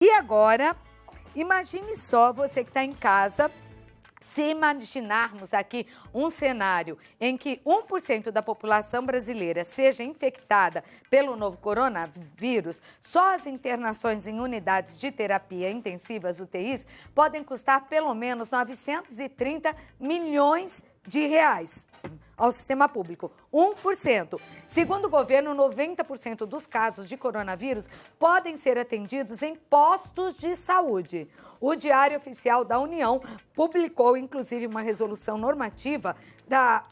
E agora, imagine só você que está em casa, se imaginarmos aqui um cenário em que 1% da população brasileira seja infectada pelo novo coronavírus, só as internações em unidades de terapia intensivas, UTIs, podem custar pelo menos 930 milhões de reais ao sistema público, 1%. Segundo o governo, 90% dos casos de coronavírus podem ser atendidos em postos de saúde. O Diário Oficial da União publicou, inclusive, uma resolução normativa da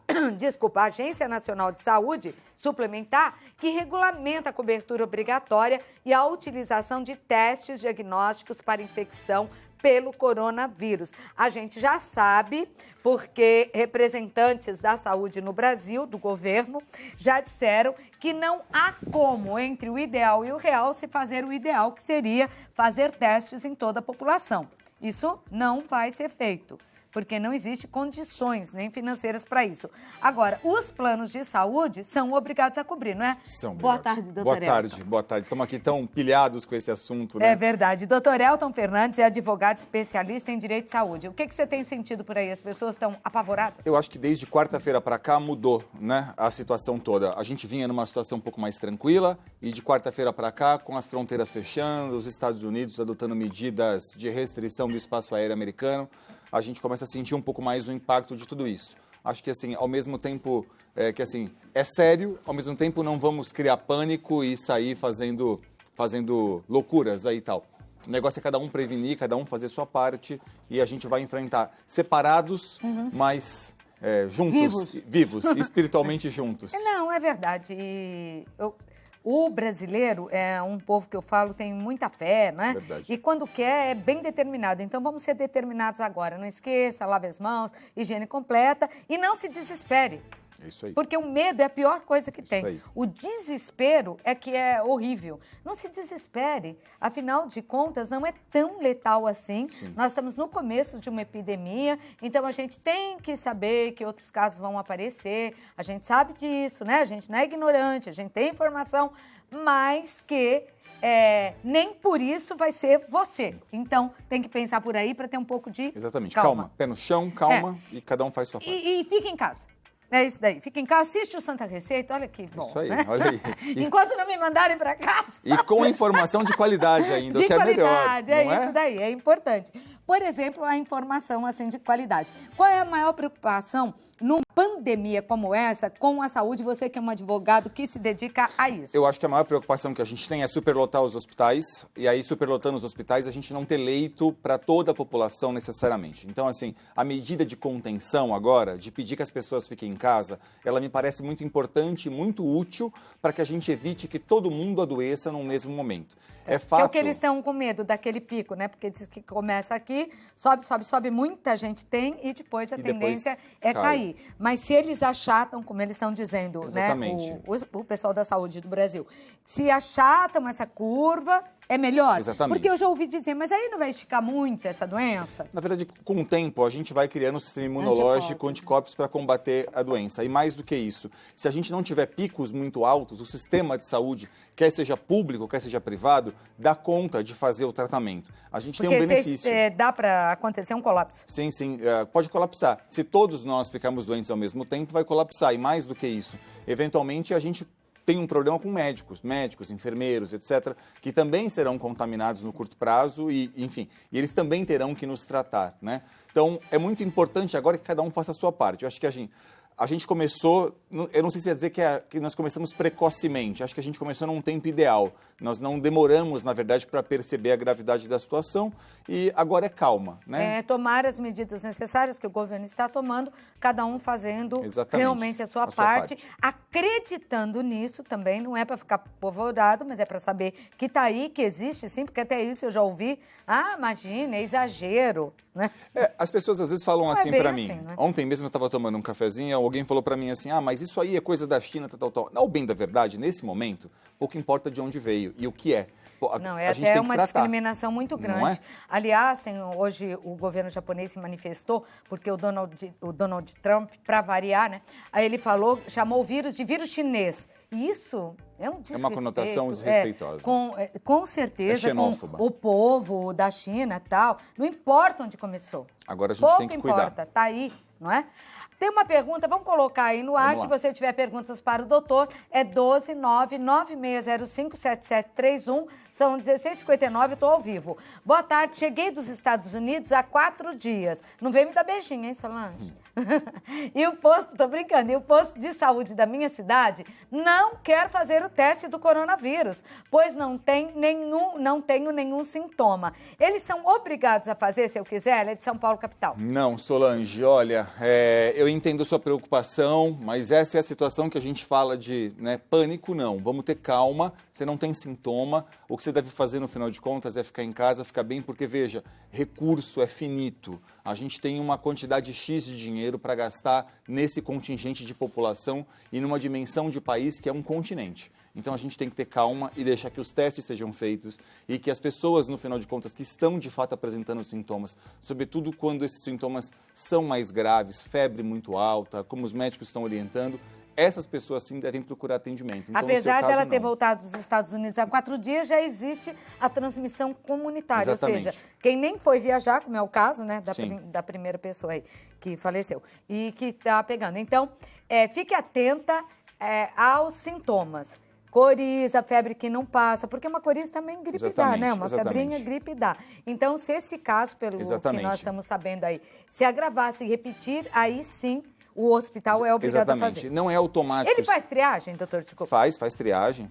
Agência Nacional de Saúde Suplementar, que regulamenta a cobertura obrigatória e a utilização de testes diagnósticos para infecção pelo coronavírus. A gente já sabe, porque representantes da saúde no Brasil, do governo, já disseram que não há como, entre o ideal e o real, se fazer o ideal, que seria fazer testes em toda a população. Isso não vai ser feito, porque não existem condições nem financeiras para isso. Agora, os planos de saúde são obrigados a cobrir, não é? São obrigados. Boa tarde, doutor Elton. Boa tarde. Estamos aqui tão pilhados com esse assunto, né? É verdade. Doutor Elton Fernandes é advogado especialista em direito de saúde. O que você tem sentido por aí? As pessoas estão apavoradas? Eu acho que desde quarta-feira para cá mudou, né, a situação toda. A gente vinha numa situação um pouco mais tranquila e de quarta-feira para cá, com as fronteiras fechando, os Estados Unidos adotando medidas de restrição do espaço aéreo americano, a gente começa a sentir um pouco mais o impacto de tudo isso. Acho que, assim, ao mesmo tempo que, assim, é sério, ao mesmo tempo não vamos criar pânico e sair fazendo loucuras aí e tal. O negócio é cada um prevenir, cada um fazer sua parte e a gente vai enfrentar separados, mas juntos, vivos, espiritualmente juntos. Não, é verdade. O brasileiro é um povo que eu falo tem muita fé, né? Verdade. E quando quer é bem determinado. Então vamos ser determinados agora. Não esqueça, lave as mãos, higiene completa e não se desespere. É isso aí. Porque o medo é a pior coisa que tem. Aí. O desespero é que é horrível. Não se desespere. Afinal de contas, não é tão letal assim. Sim. Nós estamos no começo de uma epidemia, então a gente tem que saber que outros casos vão aparecer. A gente sabe disso, né? A gente não é ignorante, a gente tem informação, mas que nem por isso vai ser você. Então, tem que pensar por aí para ter um pouco de Exatamente. calma. Pé no chão, calma e cada um faz sua parte. E fique em casa. É isso daí. Fica em casa, assiste o Santa Receita, olha que bom. Isso aí, né? olha aí. Enquanto não me mandarem para casa. E com informação de qualidade ainda, De que é melhor. qualidade, é isso daí, é importante. Por exemplo, a informação assim de qualidade. Qual é a maior preocupação numa pandemia como essa com a saúde? Você que é um advogado que se dedica a isso. Eu acho que a maior preocupação que a gente tem é superlotar os hospitais, e aí superlotando os hospitais a gente não ter leito para toda a população necessariamente. Então, assim, a medida de contenção agora, de pedir que as pessoas fiquem em casa, ela me parece muito importante, muito útil para que a gente evite que todo mundo adoeça no mesmo momento. É fato... Porque eles estão com medo daquele pico, né? Porque diz que começa aqui, sobe, muita gente tem e depois a tendência é cair. Mas se eles achatam, como eles estão dizendo, exatamente, né, o pessoal da saúde do Brasil, se achatam essa curva, é melhor? Exatamente. Porque eu já ouvi dizer, mas aí não vai esticar muito essa doença? Na verdade, com o tempo, a gente vai criando um sistema imunológico, anticorpos para combater a doença. E mais do que isso, se a gente não tiver picos muito altos, o sistema de saúde, quer seja público, quer seja privado, dá conta de fazer o tratamento. A gente tem um benefício. Dá para acontecer um colapso? Sim, pode colapsar. Se todos nós ficarmos doentes ao mesmo tempo, vai colapsar. E mais do que isso, eventualmente a gente tem um problema com médicos, enfermeiros, etc., que também serão contaminados no curto prazo e, enfim, e eles também terão que nos tratar, né? Então, é muito importante agora que cada um faça a sua parte. Eu acho que a gente começou, eu não sei se ia dizer que nós começamos precocemente, acho que a gente começou num tempo ideal. Nós não demoramos, na verdade, para perceber a gravidade da situação e agora é calma, né? Tomar as medidas necessárias que o governo está tomando, cada um fazendo realmente a sua parte, acreditando nisso também, não é para ficar apavorado, mas é para saber que está aí, que existe sim, porque até isso eu já ouvi, imagina, é exagero, né? As pessoas às vezes falam assim para mim, né? Ontem mesmo eu estava tomando um cafezinho, alguém falou para mim assim, mas isso aí é coisa da China, tal. Ao bem da verdade, nesse momento, pouco importa de onde veio e o que é. Não, é até uma discriminação muito grande. Não é? Aliás, hoje o governo japonês se manifestou, porque o Donald Trump, para variar, né? Aí ele chamou o vírus de vírus chinês. Isso é um desrespeito. É uma conotação desrespeitosa. Com certeza, xenófoba. com o povo da China e tal. Não importa onde começou. Agora a gente tem que cuidar. Pouco importa, tá aí, não é? Tem uma pergunta, vamos colocar aí no ar. Se você tiver perguntas para o doutor, é 12996057731. São 16h59, estou ao vivo. Boa tarde, cheguei dos Estados Unidos há 4 dias. Não vem me dar beijinho, hein, Solange? E o posto, tô brincando, e o posto de saúde da minha cidade não quer fazer o teste do coronavírus, pois não tenho nenhum sintoma. Eles são obrigados a fazer, se eu quiser? Ela é de São Paulo, capital. Não, Solange, olha, eu entendo a sua preocupação, mas essa é a situação que a gente fala de pânico, não. Vamos ter calma, você não tem sintoma, o que você deve fazer no final de contas é ficar em casa, ficar bem, porque veja, recurso é finito. A gente tem uma quantidade X de dinheiro para gastar nesse contingente de população e numa dimensão de país que é um continente. Então a gente tem que ter calma e deixar que os testes sejam feitos e que as pessoas, no final de contas, que estão de fato apresentando sintomas, sobretudo quando esses sintomas são mais graves, febre muito alta, como os médicos estão orientando, essas pessoas sim devem procurar atendimento. Então, apesar dela ter voltado dos Estados Unidos há 4 dias, já existe a transmissão comunitária. Exatamente. Ou seja, quem nem foi viajar, como é o caso da primeira pessoa aí que faleceu e que está pegando. Então, fique atenta aos sintomas. Coriza, febre que não passa, porque uma coriza também gripe dá, né? Uma febrinha gripe dá. Então, se esse caso, pelo que nós estamos sabendo aí, se agravar, se repetir, aí sim o hospital é obrigado a fazer. Não é automático. Ele faz triagem, doutor? Desculpa. Faz triagem,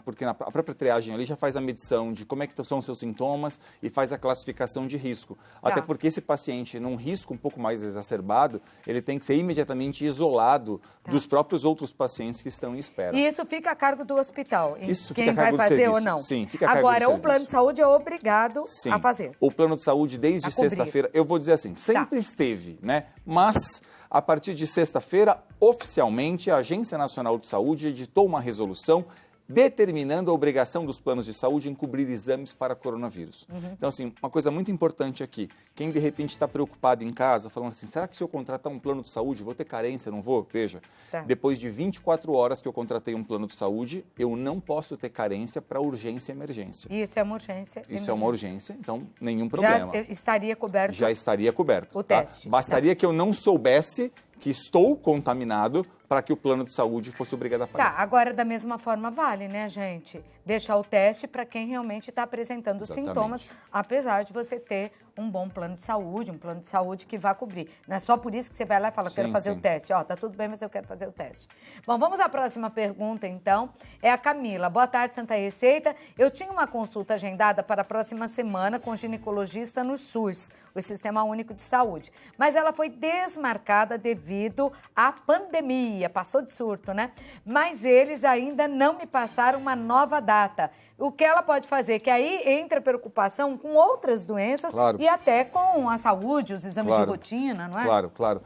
porque a própria triagem ali já faz a medição de como é que são os seus sintomas e faz a classificação de risco. Tá. Até porque esse paciente, num risco um pouco mais exacerbado, ele tem que ser imediatamente isolado dos próprios outros pacientes que estão em espera. E isso fica a cargo do hospital? Isso quem fica a cargo vai fazer do ou não? Sim, fica a cargo do Agora, serviço. o plano de saúde é obrigado a fazer. O plano de saúde, desde sexta-feira, eu vou dizer assim, sempre esteve, né? Mas, a partir de sexta-feira, oficialmente, a Agência Nacional de Saúde editou uma resolução determinando a obrigação dos planos de saúde em cobrir exames para coronavírus. Então, assim, uma coisa muito importante aqui, quem de repente está preocupado em casa, falando assim, será que se eu contratar um plano de saúde, vou ter carência, não vou? Veja, depois de 24 horas que eu contratei um plano de saúde, eu não posso ter carência para urgência e emergência. Isso é uma urgência. Isso é uma urgência, então nenhum problema. Já estaria coberto. Já estaria coberto. O teste. Bastaria que eu não soubesse que estou contaminado para que o plano de saúde fosse obrigado a pagar. Tá, agora da mesma forma vale, né, gente? Deixar o teste para quem realmente está apresentando sintomas, apesar de você ter um bom plano de saúde, um plano de saúde que vá cobrir. Não é só por isso que você vai lá e fala, quero fazer o teste. Ó, tá tudo bem, mas eu quero fazer o teste. Bom, vamos à próxima pergunta, então. É a Camila. Boa tarde, Santa Receita. Eu tinha uma consulta agendada para a próxima semana com ginecologista no SUS, o Sistema Único de Saúde. Mas ela foi desmarcada devido à pandemia. Passou de surto, né? Mas eles ainda não me passaram uma nova data. O que ela pode fazer? Que aí entra preocupação com outras doenças e até com a saúde, os exames de rotina, não é? Claro.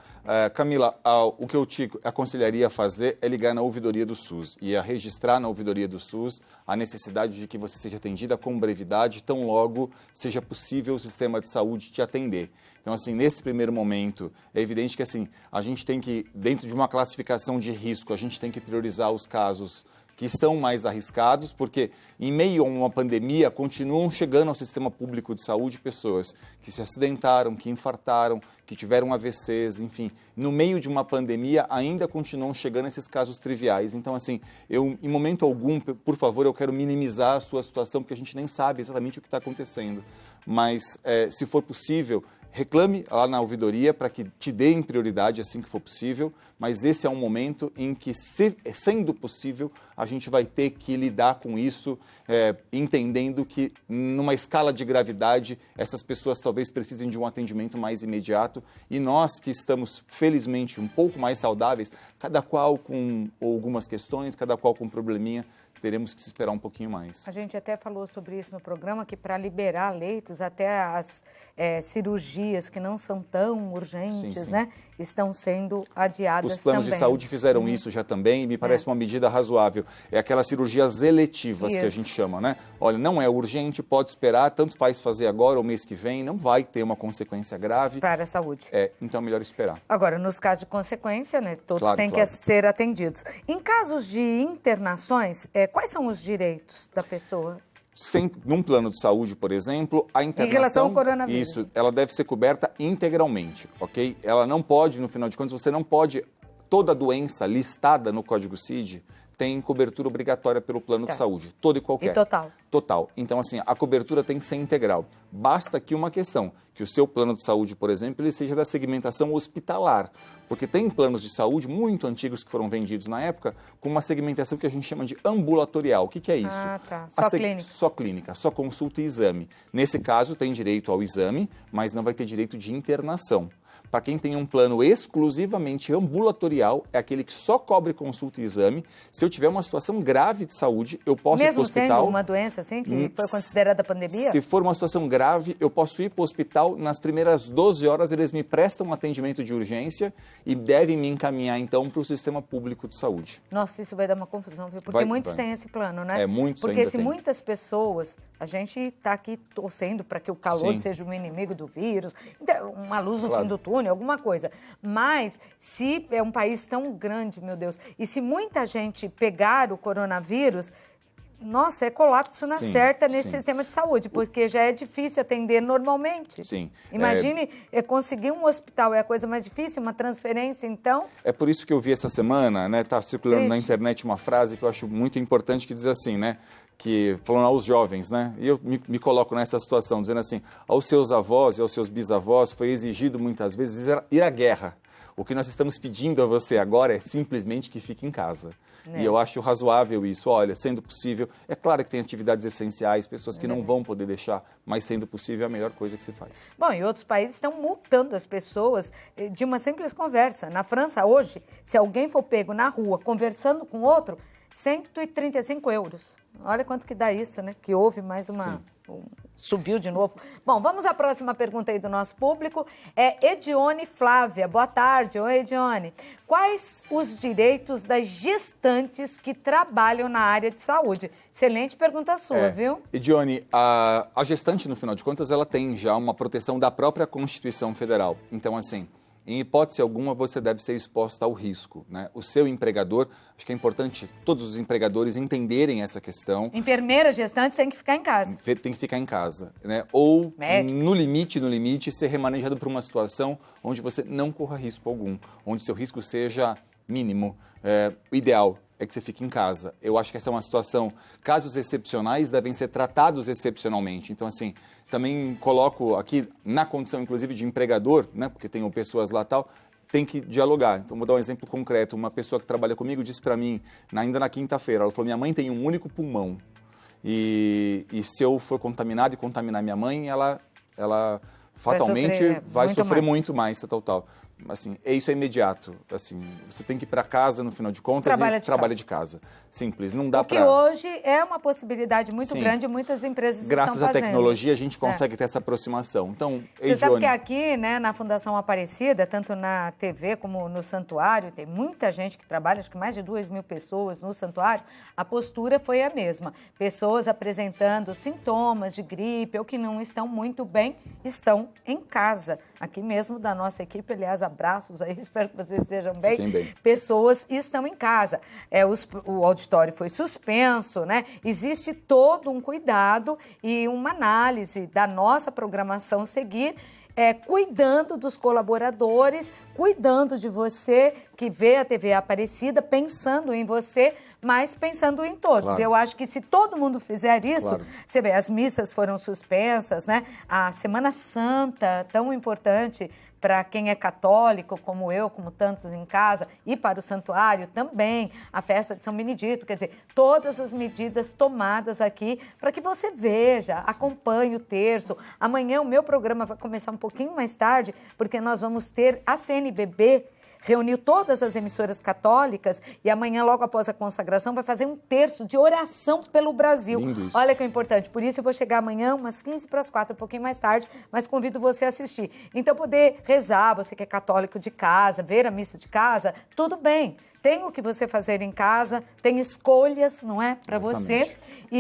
Camila, o que eu te aconselharia a fazer é ligar na ouvidoria do SUS e a registrar na ouvidoria do SUS a necessidade de que você seja atendida com brevidade, tão logo seja possível o sistema de saúde te atender. Então, assim, nesse primeiro momento, é evidente que, assim, a gente tem que, dentro de uma classificação de risco, a gente tem que priorizar os casos que são mais arriscados, porque em meio a uma pandemia continuam chegando ao sistema público de saúde pessoas que se acidentaram, que infartaram, que tiveram AVCs, enfim. No meio de uma pandemia ainda continuam chegando esses casos triviais. Então, assim, eu, em momento algum, por favor, eu quero minimizar a sua situação, porque a gente nem sabe exatamente o que está acontecendo. Mas, se for possível, reclame lá na ouvidoria para que te deem prioridade assim que for possível, mas esse é um momento em que, sendo possível, a gente vai ter que lidar com isso, entendendo que, numa escala de gravidade, essas pessoas talvez precisem de um atendimento mais imediato e nós que estamos, felizmente, um pouco mais saudáveis, cada qual com algumas questões, cada qual com um probleminha, teremos que esperar um pouquinho mais. A gente até falou sobre isso no programa, que para liberar leitos, até as cirurgias que não são tão urgentes, sim. né, estão sendo adiadas. Os planos também. de saúde fizeram isso já também, e me parece uma medida razoável. É aquelas cirurgias eletivas que a gente chama, né? Olha, não é urgente, pode esperar, tanto faz fazer agora ou mês que vem, não vai ter uma consequência grave. Para a saúde. Então é melhor esperar. Agora, nos casos de consequência, né, todos têm que ser atendidos. Em casos de internações, quais são os direitos da pessoa? Num plano de saúde, por exemplo, a internação... Em relação ao coronavírus. Isso, ela deve ser coberta integralmente, ok? Ela não pode, no final de contas, você não pode... Toda doença listada no Código CID tem cobertura obrigatória pelo plano de saúde, toda e qualquer. E total? Total. Então, assim, a cobertura tem que ser integral. Basta aqui uma questão, que o seu plano de saúde, por exemplo, ele seja da segmentação hospitalar, porque tem planos de saúde muito antigos que foram vendidos na época com uma segmentação que a gente chama de ambulatorial. O que é isso? Ah, tá. Só clínica. Só clínica, só consulta e exame. Nesse caso, tem direito ao exame, mas não vai ter direito de internação. Para quem tem um plano exclusivamente ambulatorial, é aquele que só cobre consulta e exame. Se eu tiver uma situação grave de saúde, eu posso ir para o hospital. Mesmo sendo uma doença assim, que foi considerada pandemia? Se for uma situação grave, eu posso ir para o hospital. Nas primeiras 12 horas, eles me prestam um atendimento de urgência e devem me encaminhar, então, para o sistema público de saúde. Nossa, isso vai dar uma confusão, viu? Porque muitos têm esse plano, né? Muitos Porque ainda se tem. Muitas pessoas, a gente está aqui torcendo para que o calor seja um inimigo do vírus, uma luz no fim do túnel, alguma coisa. Mas se é um país tão grande, meu Deus, e se muita gente pegar o coronavírus, nossa, é colapso na certa nesse sistema de saúde, porque já é difícil atender normalmente. Sim. Imagine conseguir um hospital, é a coisa mais difícil, uma transferência, então... É por isso que eu vi essa semana, né, tá circulando na internet uma frase que eu acho muito importante, que diz assim, né, que falando aos jovens, né, e eu me coloco nessa situação, dizendo assim, aos seus avós e aos seus bisavós foi exigido muitas vezes ir à guerra. O que nós estamos pedindo a você agora é simplesmente que fique em casa. E eu acho razoável isso. Olha, sendo possível, é claro que tem atividades essenciais, pessoas que não vão poder deixar, mas sendo possível é a melhor coisa que se faz. Bom, e outros países estão multando as pessoas de uma simples conversa. Na França, hoje, se alguém for pego na rua conversando com outro, 135 euros. Olha quanto que dá isso, né? Que houve mais uma... Subiu de novo. Bom, vamos à próxima pergunta aí do nosso público. É Edione Flávia. Boa tarde. Oi, Edione. Quais os direitos das gestantes que trabalham na área de saúde? Excelente pergunta sua, viu? Edione, a gestante, no final de contas, ela tem já uma proteção da própria Constituição Federal. Então, assim... Em hipótese alguma, você deve ser exposta ao risco, né? O seu empregador, acho que é importante todos os empregadores entenderem essa questão. Enfermeira, gestante, tem que ficar em casa. Tem que ficar em casa, né? Ou, no limite, ser remanejado para uma situação onde você não corra risco algum, onde seu risco seja mínimo. O ideal é que você fique em casa. Eu acho que essa é uma situação, casos excepcionais devem ser tratados excepcionalmente. Então, assim, também coloco aqui na condição, inclusive, de empregador, né, porque tenho pessoas lá e tal, tem que dialogar. Então, vou dar um exemplo concreto. Uma pessoa que trabalha comigo disse para mim, ainda na quinta-feira, ela falou, minha mãe tem um único pulmão. E se eu for contaminado e contaminar minha mãe, ela fatalmente vai sofrer muito mais, tal. Assim, isso é imediato. Assim, você tem que ir para casa, no final de contas, trabalha de casa. Simples, não dá para... Porque hoje é uma possibilidade muito grande e muitas empresas estão fazendo. Graças à tecnologia, a gente consegue ter essa aproximação. Então, você sabe que aqui, né, na Fundação Aparecida, tanto na TV como no santuário, tem muita gente que trabalha, acho que mais de 2.000 pessoas no santuário, a postura foi a mesma. Pessoas apresentando sintomas de gripe ou que não estão muito bem, estão em casa. Aqui mesmo da nossa equipe, aliás, abraços aí, espero que vocês estejam bem. Fiquem bem. Pessoas estão em casa. O auditório foi suspenso, né? Existe todo um cuidado e uma análise da nossa programação seguir, cuidando dos colaboradores, cuidando de você que vê a TV Aparecida, pensando em você, mas pensando em todos. Claro. Eu acho que se todo mundo fizer isso, você vê, as missas foram suspensas, né? A Semana Santa, tão importante para quem é católico, como eu, como tantos em casa, e para o santuário também, a festa de São Benedito, quer dizer, todas as medidas tomadas aqui para que você veja, acompanhe o terço. Amanhã o meu programa vai começar um pouquinho mais tarde, porque nós vamos ter a CNBB reuniu todas as emissoras católicas e amanhã, logo após a consagração, vai fazer um terço de oração pelo Brasil. Lindo isso. Olha que é importante. Por isso eu vou chegar amanhã, umas 15 para as 4, um pouquinho mais tarde, mas convido você a assistir. Então, poder rezar, você que é católico de casa, ver a missa de casa, tudo bem. Tem o que você fazer em casa, tem escolhas, não é, para você,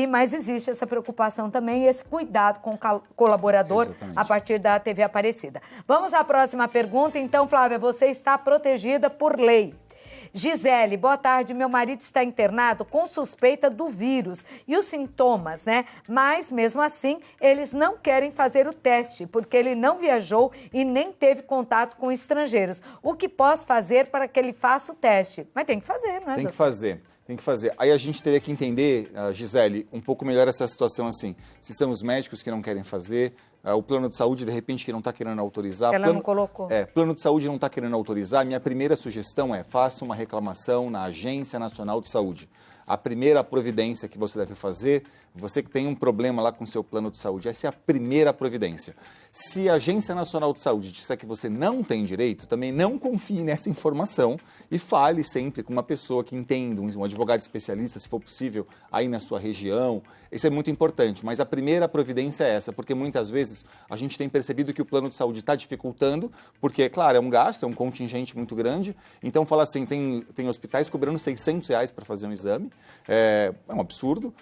mas existe essa preocupação também e esse cuidado com o colaborador. Exatamente. A partir da TV Aparecida. Vamos à próxima pergunta. Então, Flávia, você está protegida por lei. Gisele, boa tarde. Meu marido está internado com suspeita do vírus e os sintomas, né? Mas, mesmo assim, eles não querem fazer o teste, porque ele não viajou e nem teve contato com estrangeiros. O que posso fazer para que ele faça o teste? Mas tem que fazer, não é? Tem que fazer. Tem que fazer. Aí a gente teria que entender, Gisele, um pouco melhor essa situação assim. Se são os médicos que não querem fazer, o plano de saúde, de repente, que não está querendo autorizar. Ela não colocou. Plano de saúde não está querendo autorizar. Minha primeira sugestão é, faça uma reclamação na Agência Nacional de Saúde. A primeira providência que você deve fazer, você que tem um problema lá com o seu plano de saúde, essa é a primeira providência. Se a Agência Nacional de Saúde disser que você não tem direito, também não confie nessa informação e fale sempre com uma pessoa que entenda, um advogado especialista, se for possível, aí na sua região. Isso é muito importante, mas a primeira providência é essa, porque muitas vezes a gente tem percebido que o plano de saúde está dificultando, porque, claro, é um gasto, é um contingente muito grande, então fala assim, tem hospitais cobrando R$600 para fazer um exame, é um absurdo,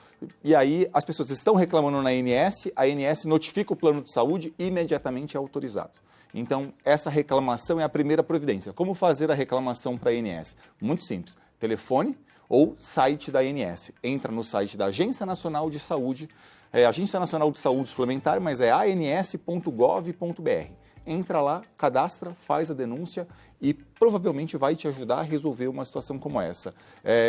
e aí as pessoas estão reclamando na ANS, a ANS notifica o plano de saúde e imediatamente é autorizado. Então, essa reclamação é a primeira providência. Como fazer a reclamação para a ANS? Muito simples, telefone ou site da ANS. Entra no site da Agência Nacional de Saúde, Agência Nacional de Saúde Suplementar, mas é ans.gov.br. Entra lá, cadastra, faz a denúncia e provavelmente vai te ajudar a resolver uma situação como essa.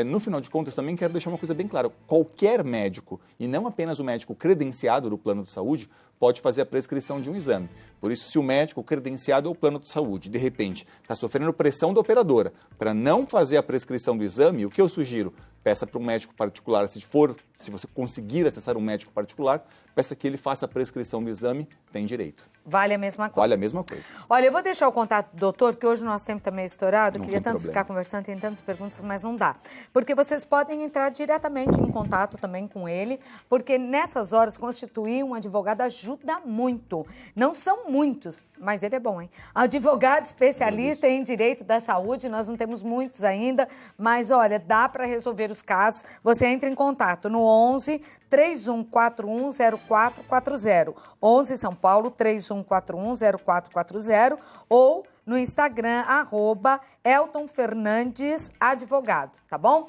No final de contas, também quero deixar uma coisa bem clara. Qualquer médico, e não apenas o médico credenciado do plano de saúde, pode fazer a prescrição de um exame. Por isso, se o médico credenciado ao plano de saúde, de repente, está sofrendo pressão da operadora para não fazer a prescrição do exame, o que eu sugiro? Peça para um médico particular, se você conseguir acessar um médico particular, peça que ele faça a prescrição do exame, tem direito. Vale a mesma coisa. Vale a mesma coisa. Olha, eu vou deixar o contato do doutor, que hoje o nosso tempo está meio estourado. Eu queria tanto problema. ficar conversando, tem tantas perguntas, mas não dá. Porque vocês podem entrar diretamente em contato também com ele, porque nessas horas constituir um advogado ajuda muito. Não são muitos, mas ele é bom, hein? Advogado especialista em direito da saúde, nós não temos muitos ainda, mas olha, dá para resolver os casos. Você entra em contato no 11 3141 0440. 11 São Paulo 3141 0440 ou no Instagram @Elton Fernandes Advogado, tá bom?